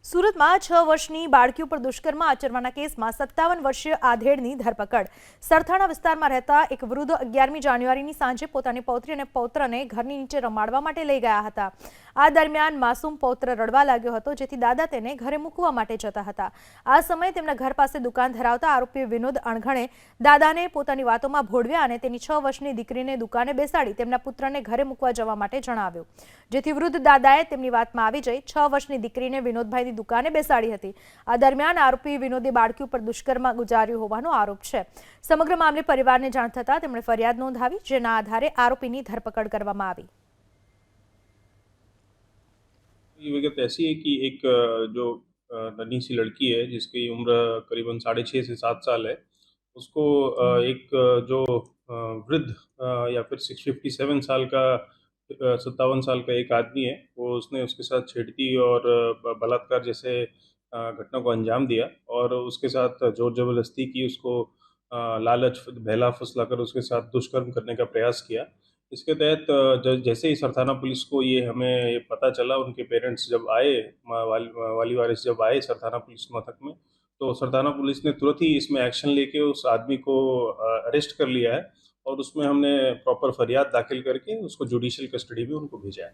સુરતમાં 6 વર્ષની બાળકી ઉપર દુષ્કર્મ આચરવાના કેસમાં 57 વર્ષીય આધેડની ધરપકડ। સરથાણા વિસ્તારમાં રહેતા એક વૃદ્ધ 11મી જાન્યુઆરીની સાંજે પોતાની પૌત્રી અને પૌત્રને ઘરની નીચે રમાડવા માટે લઈ ગયા હતા। આ દરમિયાન માસૂમ પૌત્ર રડવા લાગ્યો હતો, જેથી દાદા તેને ઘરે મૂકવા માટે જતા હતા। આ સમયે તેમના ઘર પાસે દુકાન ધરાવતા આરોપી વિનોદ અણઘણે દાદાને પોતાની વાતોમાં ભોળવ્યા અને તેની 6 વર્ષની દીકરીને દુકાને બેસાડી તેમના પુત્રને ઘરે મૂકવા જવા માટે જણાવ્યું, જેથી વૃદ્ધ દાદાએ તેમની વાતમાં આવી જઈ 6 વર્ષની દીકરીને વિનોદભાઈ દુકાને બેસાડી હતી। આ દરમિયાન આરોપી વિનોદે બાળકી ઉપર દુષ્કર્મ ગુજાર્યો હોવાનો આરોપ છે। સમગ્ર મામલે પરિવારને જાણ થતાં તેમણે ફરિયાદ નોંધાવી, જેના આધારે આરોપીની ધરપકડ કરવામાં આવી। ये विगत ऐसी है कि एक जो नन्ही सी लड़की है जिसकी उम्र करीबन 6.5 से 7 साल है, उसको एक जो वृद्ध या फिर 57 साल का 57 साल का एक आदमी है, वो उसने उसके साथ छेड़ती और बलात्कार जैसे घटना को अंजाम दिया और उसके साथ जोर ज़बरदस्ती की, उसको लालच बहला फुसलाकर उसके साथ दुष्कर्म करने का प्रयास किया। इसके तहत जैसे ही सरथाना पुलिस को ये हमें ये पता चला, उनके पेरेंट्स जब आए, वाली वारिस जब आए सरथाना पुलिस मथक में, तो सरथाना पुलिस ने तुरंत ही इसमें एक्शन लेके उस आदमी को अरेस्ट कर लिया है और उसमें हमने प्रॉपर फरियाद दाखिल करके उसको जुडिशियल कस्टडी में उनको भेजा है।